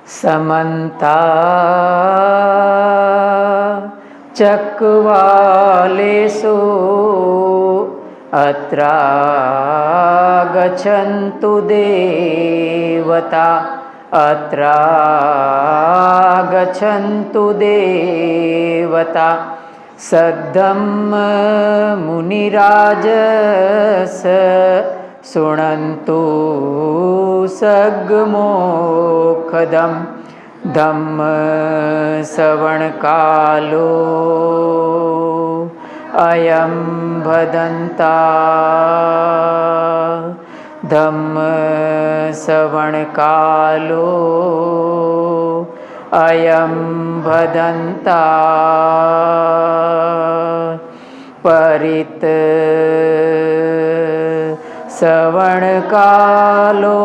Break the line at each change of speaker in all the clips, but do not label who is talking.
समन्ता चक्रवालेषु अत्रा गच्छन्तु देवता अत्रा गच्छन्तु देवता सद्धम्म मुनिराजस शृण्वन्तु सद्मोक्षदं धम्म श्रवणकालो अयं भदन्ता धम्म श्रवणकालो अयं भदन्ता परित श्रवणकालो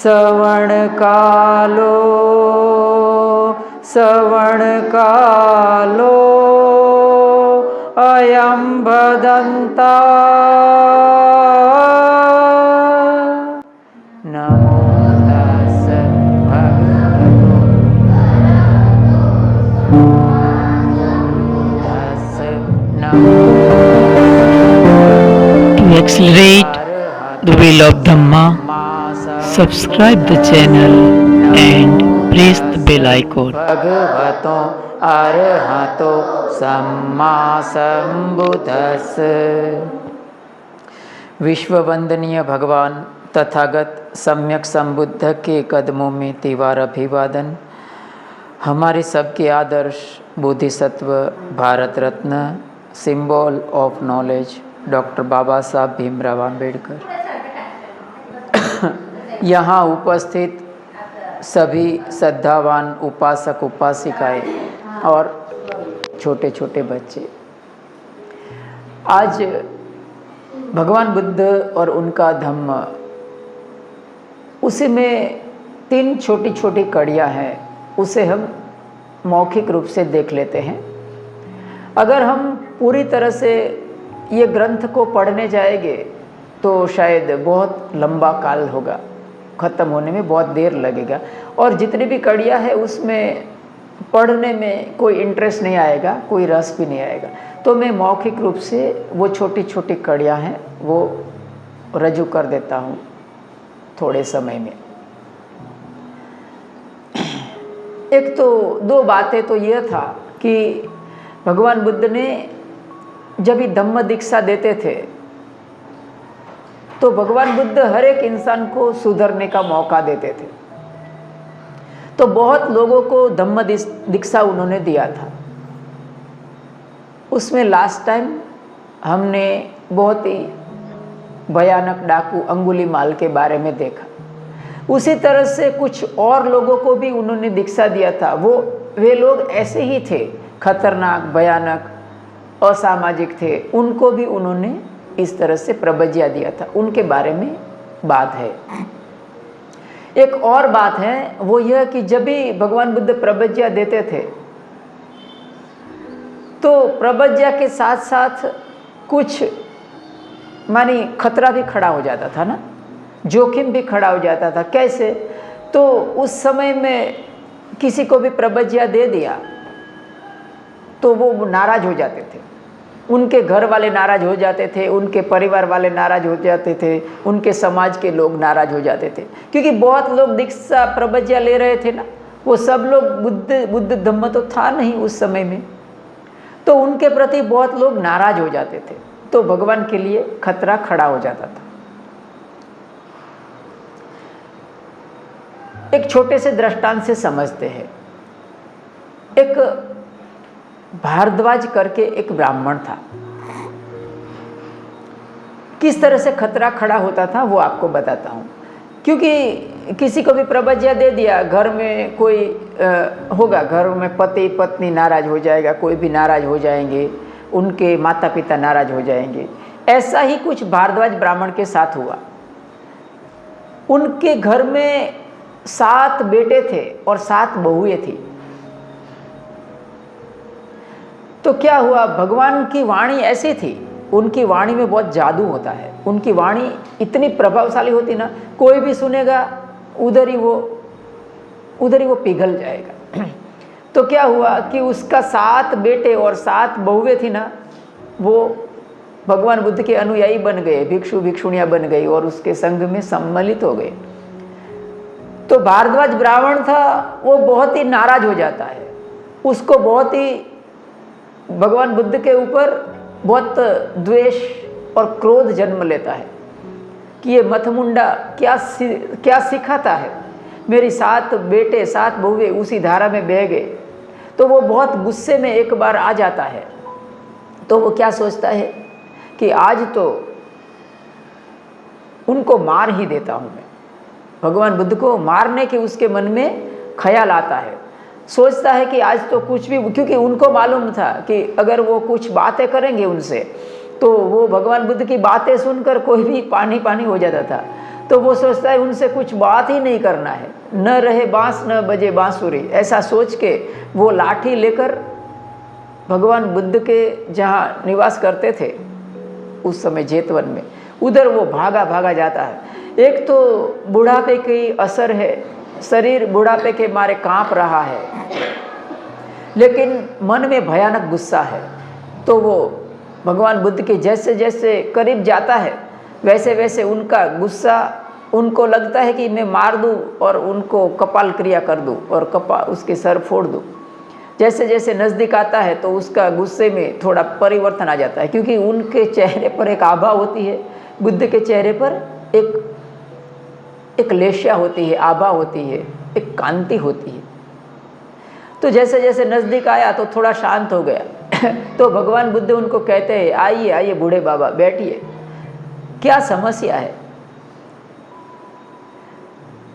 श्रवणकालो श्रवणकालो अयं भदन्ता नमो तस्स भगवतो तस्स नमो
To accelerate the wheel of Dhamma, subscribe the channel and press the bell icon.
भगवतो अरहतो सम्मा संबुद्धस्स। विश्व वंदनीय भगवान तथागत सम्यक संबुद्ध के कदमों में तिवार अभिवादन। हमारे सबके आदर्श Bodhisattva Bharat Ratna symbol of knowledge doctor बाबा साहब भीमराव आम्बेडकर। यहाँ उपस्थित सभी श्रद्धावान उपासक उपासिकाएं और छोटे छोटे बच्चे, आज भगवान बुद्ध और उनका धम्म, उसी में 3 छोटी छोटी कड़ियाँ हैं, उसे हम मौखिक रूप से देख लेते हैं। अगर हम पूरी तरह से ये ग्रंथ को पढ़ने जाएंगे तो शायद बहुत लंबा काल होगा, ख़त्म होने में बहुत देर लगेगा, और जितनी भी कड़ियाँ हैं उसमें पढ़ने में कोई इंटरेस्ट नहीं आएगा, कोई रस भी नहीं आएगा। तो मैं मौखिक रूप से वो छोटी छोटी कड़ियाँ हैं वो रजू कर देता हूँ थोड़े समय में। एक तो 2 बातें तो यह था कि भगवान बुद्ध ने जब ही धम्म दीक्षा देते थे तो भगवान बुद्ध हर एक इंसान को सुधरने का मौका देते थे। तो बहुत लोगों को धम्म दीक्षा उन्होंने दिया था। उसमें लास्ट टाइम हमने बहुत ही भयानक डाकू अंगुलीमाल के बारे में देखा। उसी तरह से कुछ और लोगों को भी उन्होंने दीक्षा दिया था। वे लोग ऐसे ही थे, खतरनाक, भयानक, असामाजिक थे। उनको भी उन्होंने इस तरह से प्रबज्या दिया था। उनके बारे में बात है। एक और बात है, वो यह कि जब भी भगवान बुद्ध प्रबज्या देते थे तो प्रबज्या के साथ साथ कुछ मानी खतरा भी खड़ा हो जाता था ना, जोखिम भी खड़ा हो जाता था। कैसे? तो उस समय में किसी को भी प्रबज्या दे दिया तो वो नाराज हो जाते थे, उनके घर वाले नाराज हो जाते थे, उनके परिवार वाले नाराज हो जाते थे, उनके समाज के लोग नाराज हो जाते थे। क्योंकि बहुत लोग दीक्षा प्रबज्या ले रहे थे ना, वो सब लोग बुद्ध धम्म तो था नहीं उस समय में, तो उनके प्रति बहुत लोग नाराज हो जाते थे। तो भगवान के लिए खतरा खड़ा हो जाता था। एक छोटे से दृष्टांत से समझते हैं। एक भारद्वाज करके एक ब्राह्मण था। किस तरह से खतरा खड़ा होता था वो आपको बताता हूँ। क्योंकि किसी को भी प्रबज्या दे दिया, घर में कोई होगा, घर में पति पत्नी नाराज हो जाएगा, कोई भी नाराज हो जाएंगे, उनके माता पिता नाराज हो जाएंगे। ऐसा ही कुछ भारद्वाज ब्राह्मण के साथ हुआ। उनके घर में 7 बेटे थे और 7 बहुएं थी। तो क्या हुआ, भगवान की वाणी ऐसी थी, उनकी वाणी में बहुत जादू होता है। उनकी वाणी इतनी प्रभावशाली होती ना, कोई भी सुनेगा उधर ही वो उधर ही वो पिघल जाएगा। तो क्या हुआ कि उसका 7 बेटे और 7 बहुएं थी ना, वो भगवान बुद्ध के अनुयायी बन गए, भिक्षु भिक्षुणियाँ बन गई और उसके संग में सम्मिलित हो गए। तो भारद्वाज ब्राह्मण था, वो बहुत ही नाराज हो जाता है, उसको बहुत ही भगवान बुद्ध के ऊपर बहुत द्वेष और क्रोध जन्म लेता है कि ये मथमुंडा क्या सिखाता है, मेरी 7 बेटे 7 बहुएं उसी धारा में बह गए। तो वो बहुत गुस्से में एक बार आ जाता है। तो वो क्या सोचता है कि आज तो उनको मार ही देता हूँ मैं। भगवान बुद्ध को मारने के उसके मन में ख्याल आता है, सोचता है कि आज तो कुछ भी, क्योंकि उनको मालूम था कि अगर वो कुछ बातें करेंगे उनसे तो वो भगवान बुद्ध की बातें सुनकर कोई भी पानी पानी हो जाता था। तो वो सोचता है उनसे कुछ बात ही नहीं करना है, न रहे बांस न बजे बांसुरी, ऐसा सोच के वो लाठी लेकर भगवान बुद्ध के जहाँ निवास करते थे उस समय जेतवन में, उधर वो भागा भागा जाता है। एक तो बुढ़ापे की असर है, शरीर बुढ़ापे के मारे कांप रहा है, लेकिन मन में भयानक गुस्सा है। तो वो भगवान बुद्ध के जैसे जैसे करीब जाता है वैसे वैसे उनका गुस्सा, उनको लगता है कि मैं मार दूं और उनको कपाल क्रिया कर दूं और उसके सर फोड़ दूं। जैसे जैसे नज़दीक आता है तो उसका गुस्से में थोड़ा परिवर्तन आ जाता है, क्योंकि उनके चेहरे पर एक आभा होती है, बुद्ध के चेहरे पर एक लेशा होती है, आभा होती है, एक कांति होती है। तो जैसे जैसे नज़दीक आया तो थोड़ा शांत हो गया। तो भगवान बुद्ध उनको कहते हैं, आइए आइए बूढ़े बाबा बैठिए, क्या समस्या है।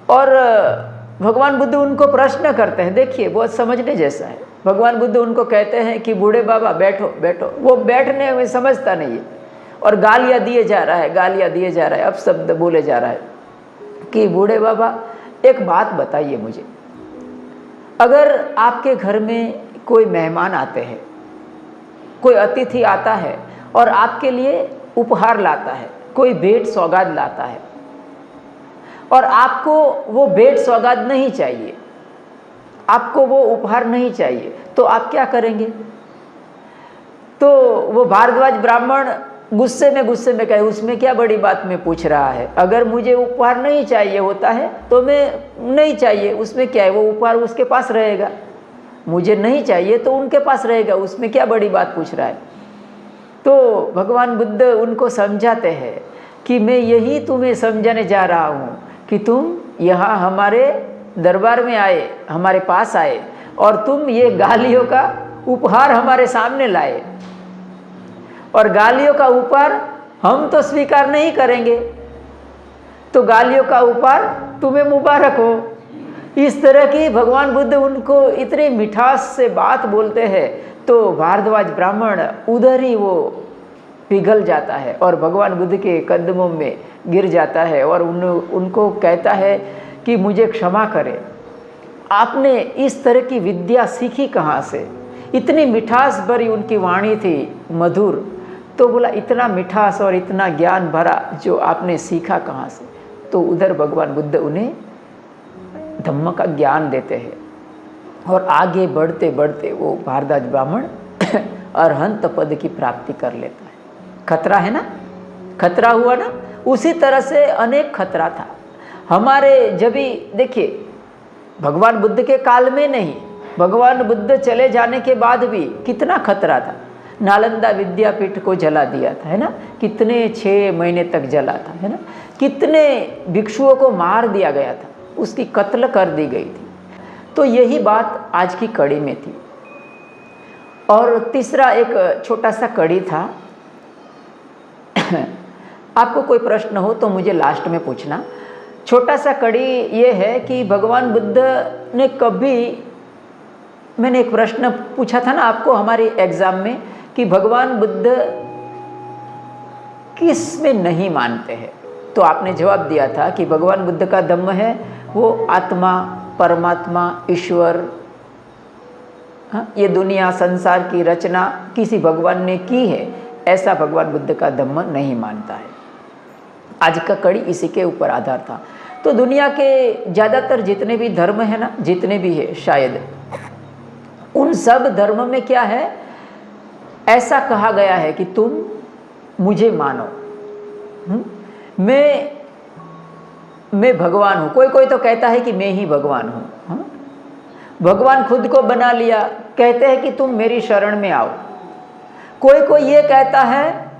और भगवान बुद्ध उनको प्रश्न करते हैं, देखिए बहुत समझने जैसा है। भगवान बुद्ध उनको कहते हैं कि बूढ़े बाबा बैठो बैठो। वो बैठने में समझता नहीं है और गालियाँ दिए जा रहा है, गालियाँ दिए जा रहा है, अपशब्द बोले जा रहा है कि बूढ़े बाबा एक बात बताइए मुझे, अगर आपके घर में कोई मेहमान आते हैं, कोई अतिथि आता है और आपके लिए उपहार लाता है, कोई भेंट सौगात लाता है और आपको वो भेंट सौगात नहीं चाहिए, आपको वो उपहार नहीं चाहिए, तो आप क्या करेंगे? तो वो भारद्वाज ब्राह्मण गुस्से में कहे, उसमें क्या बड़ी बात में पूछ रहा है, अगर मुझे उपहार नहीं चाहिए होता है तो मैं नहीं चाहिए, उसमें क्या है, वो उपहार उसके पास रहेगा, मुझे नहीं चाहिए तो उनके पास रहेगा, उसमें क्या बड़ी बात पूछ रहा है। तो भगवान बुद्ध उनको समझाते हैं कि मैं यही तुम्हें समझाने जा रहा हूँ कि तुम यहाँ हमारे दरबार में आए, हमारे पास आए और तुम ये गालियों का उपहार हमारे सामने लाए, और गालियों का उपहार हम तो स्वीकार नहीं करेंगे, तो गालियों का उपहार तुम्हें मुबारक हो। इस तरह की भगवान बुद्ध उनको इतनी मिठास से बात बोलते हैं। तो भारद्वाज ब्राह्मण उधर ही वो पिघल जाता है और भगवान बुद्ध के कदमों में गिर जाता है और उनको कहता है कि मुझे क्षमा करें, आपने इस तरह की विद्या सीखी कहाँ से? इतनी मिठास भरी उनकी वाणी थी, मधुर। तो बोला इतना मिठास और इतना ज्ञान भरा जो आपने सीखा कहाँ से? तो उधर भगवान बुद्ध उन्हें धम्म का ज्ञान देते हैं और आगे बढ़ते बढ़ते वो भारद्वाज ब्राह्मण अरहंत पद की प्राप्ति कर लेता है। खतरा है ना, खतरा हुआ ना। उसी तरह से अनेक खतरा था हमारे, जब भी देखिए भगवान बुद्ध के काल में नहीं, भगवान बुद्ध चले जाने के बाद भी कितना खतरा था। नालंदा विद्यापीठ को जला दिया था, है ना, कितने 6 महीने तक जला था, है ना, कितने भिक्षुओं को मार दिया गया था, उसकी कत्ल कर दी गई थी। तो यही बात आज की कड़ी में थी। और तीसरा एक छोटा सा कड़ी था। आपको कोई प्रश्न हो तो मुझे लास्ट में पूछना। छोटा सा कड़ी ये है कि भगवान बुद्ध ने कभी, मैंने एक प्रश्न पूछा था ना आपको हमारी एग्जाम में कि भगवान बुद्ध किस में नहीं मानते हैं, तो आपने जवाब दिया था कि भगवान बुद्ध का धम्म है वो आत्मा, परमात्मा, ईश्वर, ये दुनिया संसार की रचना किसी भगवान ने की है, ऐसा भगवान बुद्ध का धम्म नहीं मानता है। आज का कड़ी इसी के ऊपर आधार था। तो दुनिया के ज़्यादातर जितने भी धर्म है ना, जितने भी है शायद, उन सब धर्म में क्या है, ऐसा कहा गया है कि तुम मुझे मानो, मैं भगवान हूँ। कोई कोई तो कहता है कि मैं ही भगवान हूँ। भगवान खुद को बना लिया, कहते हैं कि तुम मेरी शरण में आओ। कोई कोई ये कहता है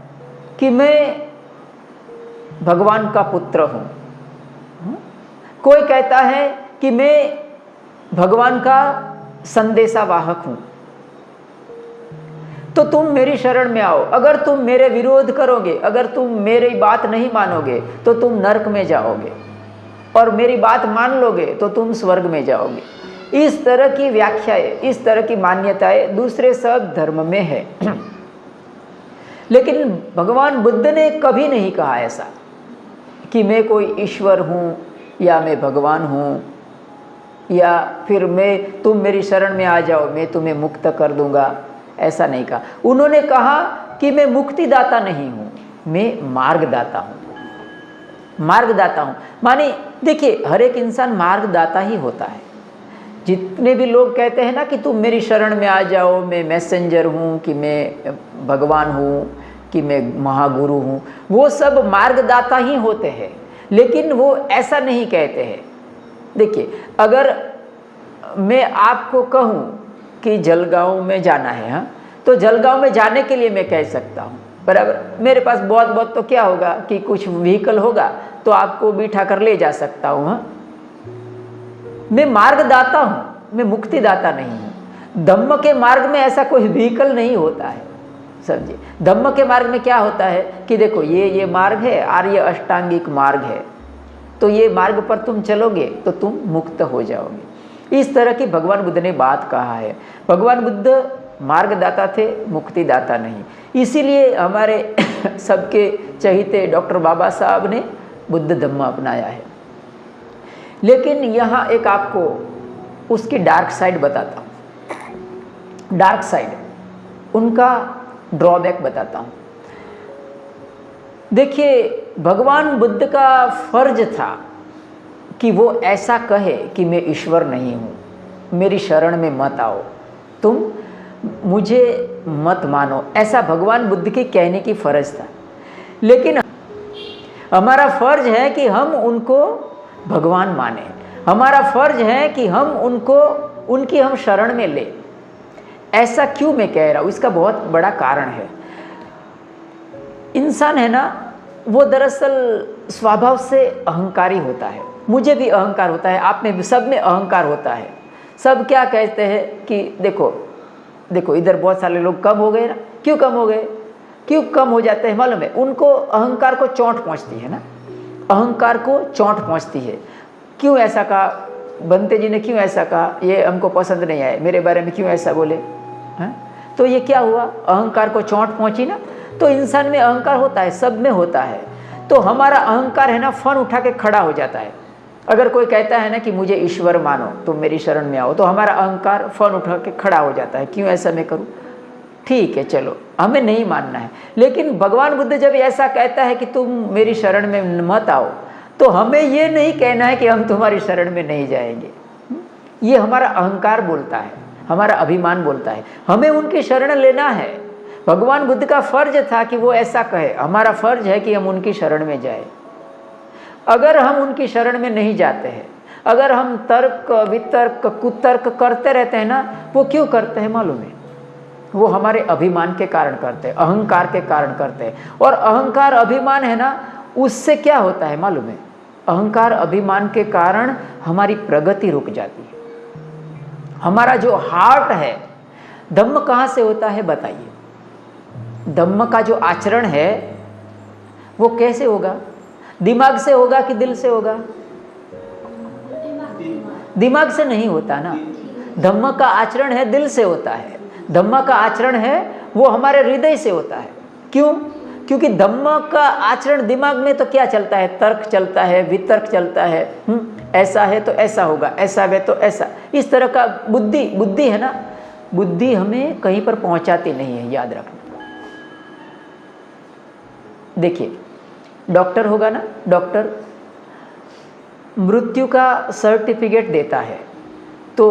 कि मैं भगवान का पुत्र हूँ। कोई कहता है कि मैं भगवान का संदेशावाहक हूँ। तो तुम मेरी शरण में आओ। अगर तुम मेरे विरोध करोगे, अगर तुम मेरी बात नहीं मानोगे तो तुम नरक में जाओगे, और मेरी बात मान लोगे तो तुम स्वर्ग में जाओगे। इस तरह की व्याख्याएं, इस तरह की मान्यताएं दूसरे सब धर्म में है। लेकिन भगवान बुद्ध ने कभी नहीं कहा ऐसा कि मैं कोई ईश्वर हूँ या मैं भगवान हूँ, या फिर तुम मेरी शरण में आ जाओ, मैं तुम्हें मुक्त कर दूंगा। ऐसा नहीं कहा। उन्होंने कहा कि मैं मुक्तिदाता नहीं हूँ, मैं मार्गदाता हूँ। मार्गदाता हूँ माने देखिए, हर एक इंसान मार्गदाता ही होता है। जितने भी लोग कहते हैं ना कि तुम मेरी शरण में आ जाओ, मैं मैसेंजर हूँ, कि मैं भगवान हूँ, कि मैं महागुरु हूँ, वो सब मार्गदाता ही होते हैं, लेकिन वो ऐसा नहीं कहते हैं। देखिए, अगर मैं आपको कहूँ कि जलगांव में जाना है, हाँ, तो जलगांव में जाने के लिए मैं कह सकता हूँ, बराबर। मेरे पास बहुत बहुत तो क्या होगा कि कुछ व्हीकल होगा तो आपको बिठा कर ले जा सकता हूँ। हाँ, मैं मार्गदाता हूँ, मैं मुक्तिदाता नहीं हूँ। धम्म के मार्ग में ऐसा कोई व्हीकल नहीं होता है, समझिए। धम्म के मार्ग में क्या होता है कि देखो ये मार्ग है, आर्य अष्टांगिक मार्ग है, तो ये मार्ग पर तुम चलोगे तो तुम मुक्त हो जाओगे। इस तरह की भगवान बुद्ध ने बात कहा है। भगवान बुद्ध मार्गदाता थे, मुक्तिदाता नहीं। इसीलिए हमारे सबके चहीते डॉक्टर बाबा साहब ने बुद्ध धम्म अपनाया है। लेकिन यहाँ एक आपको उसकी डार्क साइड बताता हूँ, डार्क साइड, उनका ड्रॉबैक बताता हूँ। देखिए, भगवान बुद्ध का फर्ज था कि वो ऐसा कहे कि मैं ईश्वर नहीं हूँ, मेरी शरण में मत आओ, तुम मुझे मत मानो, ऐसा भगवान बुद्ध के कहने की फर्ज था। लेकिन हमारा फर्ज है कि हम उनको भगवान माने, हमारा फर्ज है कि हम उनकी हम शरण में ले। ऐसा क्यों मैं कह रहा हूँ, इसका बहुत बड़ा कारण है। इंसान है ना, वो दरअसल स्वभाव से अहंकारी होता है। मुझे भी अहंकार होता है, आप में भी, सब में अहंकार होता है। सब क्या कहते हैं कि देखो देखो इधर बहुत सारे लोग कम हो गए ना। क्यों कम हो गए, क्यों कम हो जाते हैं मालूम है? उनको अहंकार को चोट पहुंचती है ना, अहंकार को चोट पहुंचती है। क्यों ऐसा कहा बंते जी ने, क्यों ऐसा कहा, ये हमको पसंद नहीं आया, मेरे बारे में क्यों ऐसा बोले, हैं? तो ये क्या हुआ, अहंकार को चोट पहुंची ना। तो इंसान में अहंकार होता है, सब में होता है। तो हमारा अहंकार है ना, फन उठा के खड़ा हो जाता है। अगर कोई कहता है ना कि मुझे ईश्वर मानो, तुम मेरी शरण में आओ, तो हमारा अहंकार फन उठा के खड़ा हो जाता है, क्यों ऐसा मैं करूं, ठीक है चलो हमें नहीं मानना है। लेकिन भगवान बुद्ध जब ऐसा कहता है कि तुम मेरी शरण में मत आओ, तो हमें ये नहीं कहना है कि हम तुम्हारी शरण में नहीं जाएंगे। ये हमारा अहंकार बोलता है, हमारा अभिमान बोलता है, हमें उनकी शरण लेना है। भगवान बुद्ध का फर्ज था कि वो ऐसा कहे, हमारा फर्ज है कि हम उनकी शरण में जाए। अगर हम उनकी शरण में नहीं जाते हैं, अगर हम तर्क वितर्क कुतर्क करते रहते हैं ना, वो क्यों करते हैं मालूम है? वो हमारे अभिमान के कारण करते हैं, अहंकार के कारण करते हैं। और अहंकार अभिमान है ना, उससे क्या होता है मालूम है? अहंकार अभिमान के कारण हमारी प्रगति रुक जाती है। हमारा जो हार्ट है, धम्म कहाँ से होता है बताइए? धम्म का जो आचरण है वो कैसे होगा? दिमाग से होगा कि दिल से होगा? दिमाग से नहीं होता ना। धम्म का आचरण है दिल से होता है, धम्म का आचरण है वो हमारे हृदय से होता है। क्यों? क्योंकि धम्म का आचरण दिमाग में तो क्या चलता है, तर्क चलता है, वितर्क चलता है, ऐसा है तो ऐसा होगा, ऐसा है तो ऐसा, इस तरह का बुद्धि है ना। बुद्धि हमें कहीं पर पहुंचाती नहीं है, याद रखना। देखिए, डॉक्टर होगा ना, डॉक्टर मृत्यु का सर्टिफिकेट देता है तो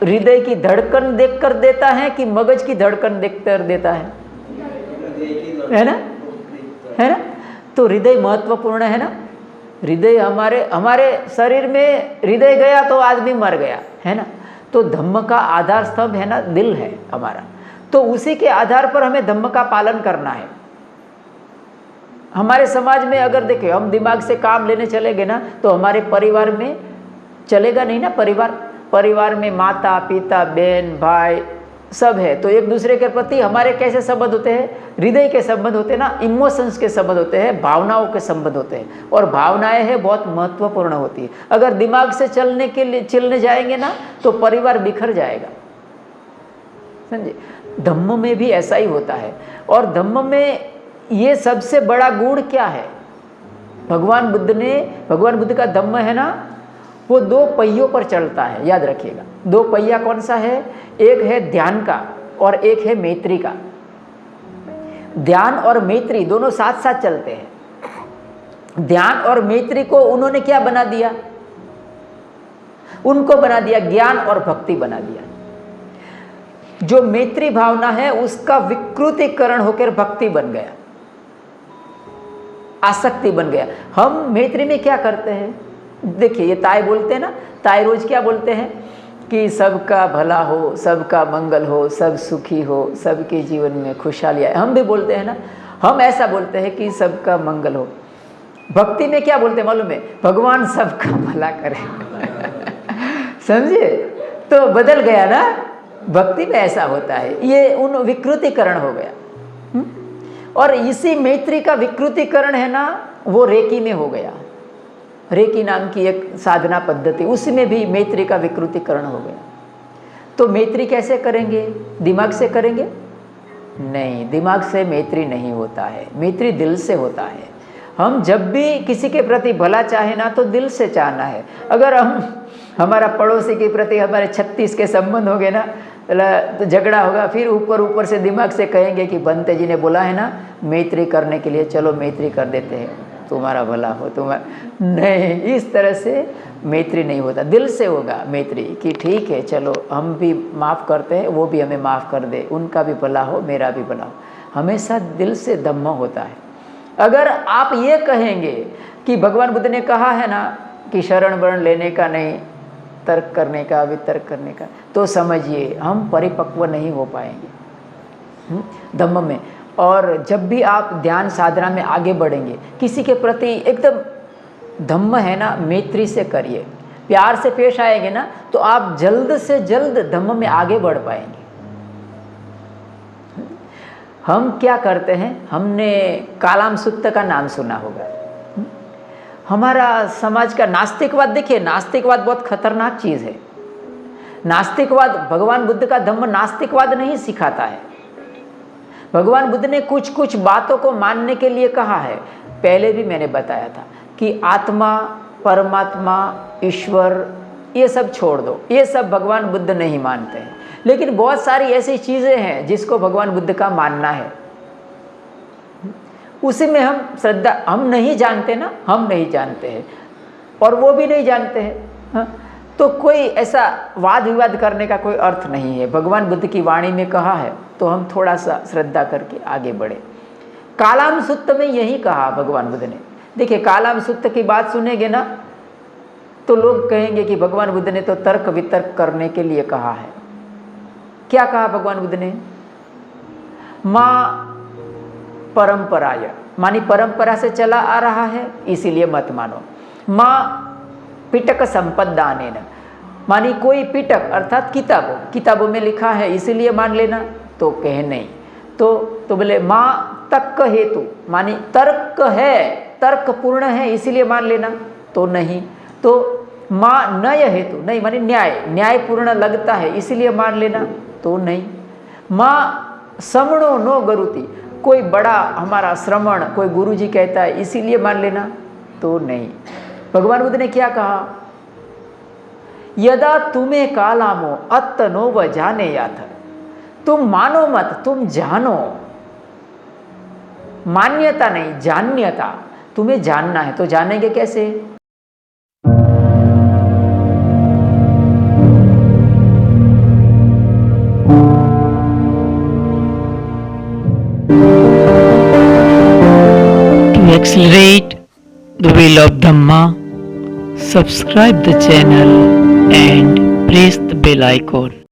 हृदय की धड़कन देखकर देता है कि मगज की धड़कन देखकर देता है ना? है ना? तो हृदय महत्वपूर्ण है ना। हृदय हमारे शरीर में हृदय गया तो आदमी मर गया, है ना। तो धम्म का आधार स्तंभ है ना, दिल है हमारा। तो उसी के आधार पर हमें धम्म का पालन करना है। हमारे समाज में अगर देखें, हम दिमाग से काम लेने चलेंगे ना तो हमारे परिवार में चलेगा नहीं ना। परिवार में माता पिता बहन भाई सब है, तो एक दूसरे के प्रति हमारे कैसे संबंध होते हैं? हृदय के संबंध होते हैं ना, इमोशंस के संबंध होते हैं, भावनाओं के संबंध होते हैं। और भावनाएं है बहुत महत्वपूर्ण होती है। अगर दिमाग से चलने जाएंगे ना तो परिवार बिखर जाएगा, समझे। धम्म में भी ऐसा ही होता है। और धम्म में ये सबसे बड़ा गुण क्या है? भगवान बुद्ध का धम्म है ना, वो 2 पहियों पर चलता है, याद रखिएगा। 2 पहिया कौन सा है? एक है ध्यान का और एक है मैत्री का। ध्यान और मैत्री दोनों साथ साथ चलते हैं। ध्यान और मैत्री को उन्होंने क्या बना दिया? उनको बना दिया ज्ञान और भक्ति बना दिया। जो मैत्री भावना है उसका विकृतीकरण होकर भक्ति बन गया, आसक्ति बन गया। हम मैत्री में क्या करते हैं? देखिए, ये ताई बोलते हैं ना, ताई रोज क्या बोलते हैं कि सबका भला हो, सबका मंगल हो, सब सुखी हो, सबके जीवन में खुशहाली आए। हम भी बोलते हैं ना, हम ऐसा बोलते हैं कि सबका मंगल हो। भक्ति में क्या बोलते हैं मालूम है? भगवान सबका भला करे समझे? तो बदल गया ना, भक्ति में ऐसा होता है। ये उन विकृतीकरण हो गया। और इसी मैत्री का विकृतीकरण है ना, वो रेकी में हो गया। रेकी नाम की एक साधना पद्धति, उसमें भी मैत्री का विकृतीकरण हो गया। तो मैत्री कैसे करेंगे? दिमाग से करेंगे? नहीं, दिमाग से मैत्री नहीं होता है। मैत्री दिल से होता है। हम जब भी किसी के प्रति भला चाहे ना तो दिल से चाहना है। अगर हमारा पड़ोसी के प्रति हमारे 36 के संबंध हो गए ना तो झगड़ा होगा, फिर ऊपर से दिमाग से कहेंगे कि बंते जी ने बोला है ना मैत्री करने के लिए, चलो मैत्री कर देते हैं, तुम्हारा भला हो। नहीं, इस तरह से मैत्री नहीं होता। दिल से होगा मैत्री कि ठीक है, चलो हम भी माफ़ करते हैं, वो भी हमें माफ़ कर दे, उनका भी भला हो, मेरा भी भला हो। हमेशा दिल से धम्म होता है। अगर आप ये कहेंगे कि भगवान बुद्ध ने कहा है ना कि शरण वरण लेने का नहीं, तर्क करने का, वितर्क करने का, तो समझिए हम परिपक्व नहीं हो पाएंगे धम्म में। और जब भी आप ध्यान साधना में आगे बढ़ेंगे, किसी के प्रति एकदम धम्म है ना, मैत्री से करिए, प्यार से पेश आएंगे ना, तो आप जल्द से जल्द धम्म में आगे बढ़ पाएंगे। हम क्या करते हैं? हमने कालाम सुत्त का नाम सुना होगा। हमारा समाज का नास्तिकवाद, देखिए नास्तिकवाद बहुत खतरनाक चीज़ है। नास्तिकवाद, भगवान बुद्ध का धम्म नास्तिकवाद नहीं सिखाता है। भगवान बुद्ध ने कुछ कुछ बातों को मानने के लिए कहा है। पहले भी मैंने बताया था कि आत्मा, परमात्मा, ईश्वर, ये सब छोड़ दो, ये सब भगवान बुद्ध नहीं मानते हैं। लेकिन बहुत सारी ऐसी चीज़ें हैं जिसको भगवान बुद्ध का मानना है, उसी में हम श्रद्धा, हम नहीं जानते ना, हम नहीं जानते हैं और वो भी नहीं जानते हैं। हाँ? तो कोई ऐसा वाद विवाद करने का कोई अर्थ नहीं है। भगवान बुद्ध की वाणी में कहा है तो हम थोड़ा सा श्रद्धा करके आगे बढ़े। कालाम सुत्त में यही कहा भगवान बुद्ध ने। देखिए, कालाम सुत्त की बात सुनेंगे ना तो लोग कहेंगे कि भगवान बुद्ध ने तो तर्क वितर्क करने के लिए कहा है। क्या कहा भगवान बुद्ध ने? माँ परंपराय, मानी परंपरा से चला आ रहा है इसीलिए मत मानो। माँ पिटक संपदानेन, मानी कोई पिटक अर्थात किताबों में लिखा है इसीलिए मान लेना, तो कहे नहीं। तो बोले माँ तर्क हेतु, मानी तर्क है, तर्क पूर्ण है इसीलिए मान लेना, तो नहीं। तो माँ नय हेतु, नहीं मानी न्याय पूर्ण लगता है इसीलिए मान लेना, तो नहीं। माँ श्रवणो नो गरुति, कोई बड़ा हमारा श्रवण कोई गुरुजी कहता है इसीलिए मान लेना, तो नहीं। भगवान बुद्ध ने क्या कहा? यदा तुम्हें कालामो अत्तनो व जाने याथ, तुम मानो मत, तुम जानो। मान्यता नहीं, जान्यता। तुम्हें जानना है तो जानेंगे कैसे?
accelerate the wheel of Dhamma, subscribe the channel and press the bell icon.